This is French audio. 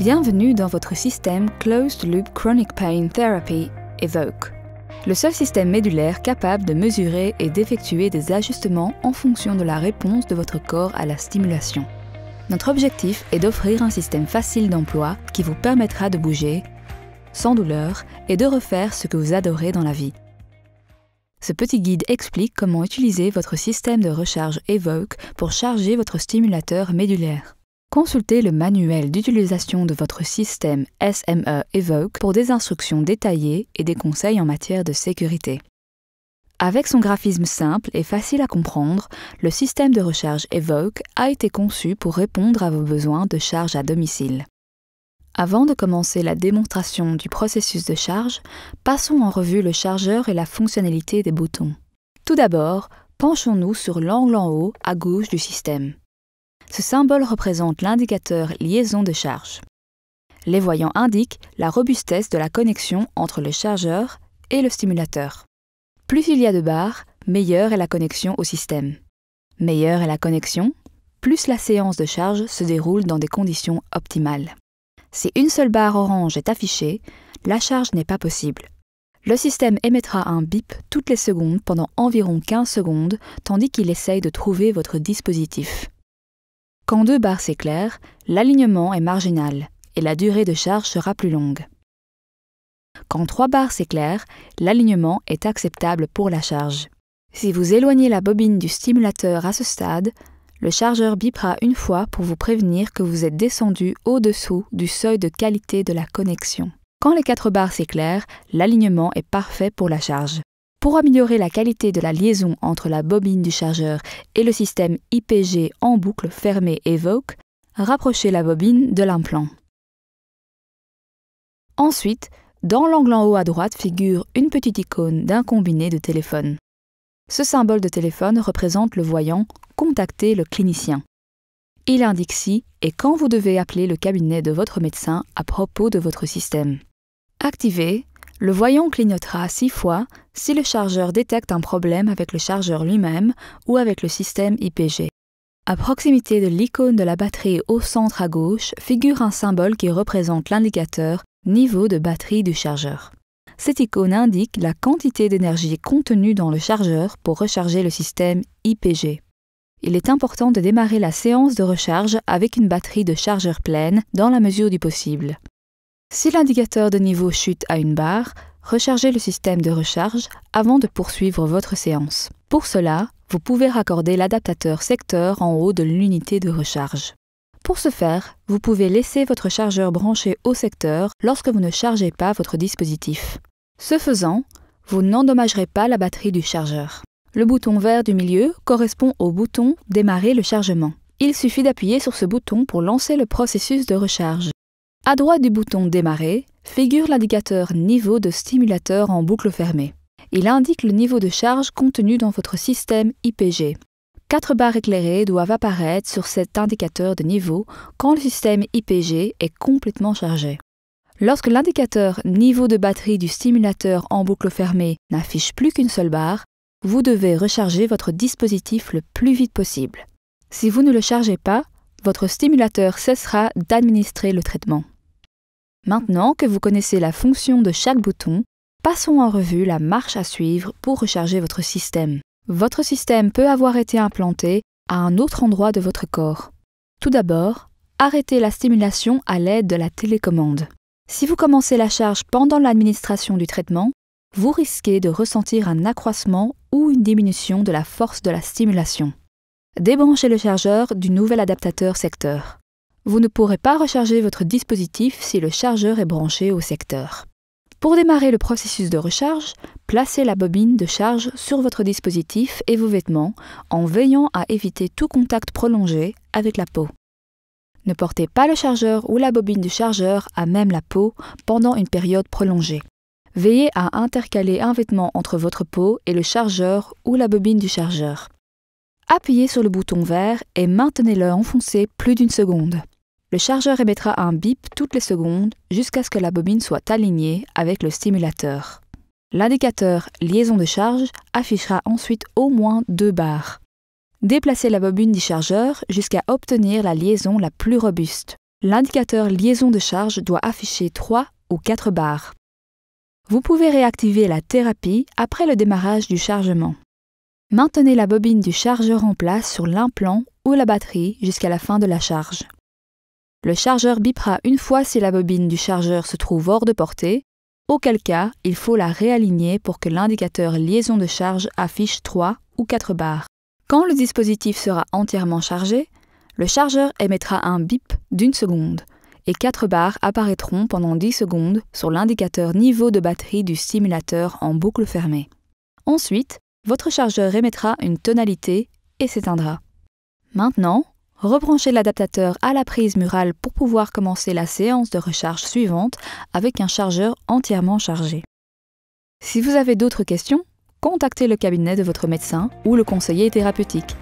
Bienvenue dans votre système Closed Loop Chronic Pain Therapy, EVOQUE, le seul système médulaire capable de mesurer et d'effectuer des ajustements en fonction de la réponse de votre corps à la stimulation. Notre objectif est d'offrir un système facile d'emploi qui vous permettra de bouger, sans douleur, et de refaire ce que vous adorez dans la vie. Ce petit guide explique comment utiliser votre système de recharge EVOQUE pour charger votre stimulateur médulaire. Consultez le manuel d'utilisation de votre système SME EVOQUE pour des instructions détaillées et des conseils en matière de sécurité. Avec son graphisme simple et facile à comprendre, le système de recharge EVOQUE a été conçu pour répondre à vos besoins de charge à domicile. Avant de commencer la démonstration du processus de charge, passons en revue le chargeur et la fonctionnalité des boutons. Tout d'abord, penchons-nous sur l'angle en haut à gauche du système. Ce symbole représente l'indicateur liaison de charge. Les voyants indiquent la robustesse de la connexion entre le chargeur et le stimulateur. Plus il y a de barres, meilleure est la connexion au système. Meilleure est la connexion, plus la séance de charge se déroule dans des conditions optimales. Si une seule barre orange est affichée, la charge n'est pas possible. Le système émettra un bip toutes les secondes pendant environ 15 secondes, tandis qu'il essaye de trouver votre dispositif. Quand 2 barres s'éclairent, l'alignement est marginal et la durée de charge sera plus longue. Quand 3 barres s'éclairent, l'alignement est acceptable pour la charge. Si vous éloignez la bobine du stimulateur à ce stade, le chargeur bipera une fois pour vous prévenir que vous êtes descendu au-dessous du seuil de qualité de la connexion. Quand les 4 barres s'éclairent, l'alignement est parfait pour la charge. Pour améliorer la qualité de la liaison entre la bobine du chargeur et le système IPG en boucle fermée EVOQUE, rapprochez la bobine de l'implant. Ensuite, dans l'angle en haut à droite figure une petite icône d'un combiné de téléphone. Ce symbole de téléphone représente le voyant « Contactez le clinicien ». Il indique si et quand vous devez appeler le cabinet de votre médecin à propos de votre système. Activé, le voyant clignotera 6 fois si le chargeur détecte un problème avec le chargeur lui-même ou avec le système IPG. À proximité de l'icône de la batterie au centre à gauche figure un symbole qui représente l'indicateur niveau de batterie du chargeur. Cette icône indique la quantité d'énergie contenue dans le chargeur pour recharger le système IPG. Il est important de démarrer la séance de recharge avec une batterie de chargeur pleine dans la mesure du possible. Si l'indicateur de niveau chute à 1 barre, rechargez le système de recharge avant de poursuivre votre séance. Pour cela, vous pouvez raccorder l'adaptateur secteur en haut de l'unité de recharge. Pour ce faire, vous pouvez laisser votre chargeur branché au secteur lorsque vous ne chargez pas votre dispositif. Ce faisant, vous n'endommagerez pas la batterie du chargeur. Le bouton vert du milieu correspond au bouton « Démarrer le chargement ». Il suffit d'appuyer sur ce bouton pour lancer le processus de recharge. À droite du bouton « Démarrer » figure l'indicateur niveau de stimulateur en boucle fermée. Il indique le niveau de charge contenu dans votre système IPG. 4 barres éclairées doivent apparaître sur cet indicateur de niveau quand le système IPG est complètement chargé. Lorsque l'indicateur niveau de batterie du stimulateur en boucle fermée n'affiche plus qu'une seule barre, vous devez recharger votre dispositif le plus vite possible. Si vous ne le chargez pas, votre stimulateur cessera d'administrer le traitement. Maintenant que vous connaissez la fonction de chaque bouton, passons en revue la marche à suivre pour recharger votre système. Votre système peut avoir été implanté à un autre endroit de votre corps. Tout d'abord, arrêtez la stimulation à l'aide de la télécommande. Si vous commencez la charge pendant l'administration du traitement, vous risquez de ressentir un accroissement ou une diminution de la force de la stimulation. Débranchez le chargeur du nouvel adaptateur secteur. Vous ne pourrez pas recharger votre dispositif si le chargeur est branché au secteur. Pour démarrer le processus de recharge, placez la bobine de charge sur votre dispositif et vos vêtements en veillant à éviter tout contact prolongé avec la peau. Ne portez pas le chargeur ou la bobine du chargeur à même la peau pendant une période prolongée. Veillez à intercaler un vêtement entre votre peau et le chargeur ou la bobine du chargeur. Appuyez sur le bouton vert et maintenez-le enfoncé plus d'1 seconde. Le chargeur émettra un bip toutes les secondes jusqu'à ce que la bobine soit alignée avec le stimulateur. L'indicateur liaison de charge affichera ensuite au moins 2 barres. Déplacez la bobine du chargeur jusqu'à obtenir la liaison la plus robuste. l'indicateur liaison de charge doit afficher 3 ou 4 barres. Vous pouvez réactiver la thérapie après le démarrage du chargement. Maintenez la bobine du chargeur en place sur l'implant ou la batterie jusqu'à la fin de la charge. Le chargeur bipera une fois si la bobine du chargeur se trouve hors de portée, auquel cas il faut la réaligner pour que l'indicateur liaison de charge affiche 3 ou 4 barres. Quand le dispositif sera entièrement chargé, le chargeur émettra un bip d'1 seconde et 4 barres apparaîtront pendant 10 secondes sur l'indicateur niveau de batterie du stimulateur en boucle fermée. Ensuite, votre chargeur émettra une tonalité et s'éteindra. Maintenant, rebranchez l'adaptateur à la prise murale pour pouvoir commencer la séance de recharge suivante avec un chargeur entièrement chargé. Si vous avez d'autres questions, contactez le cabinet de votre médecin ou le conseiller thérapeutique.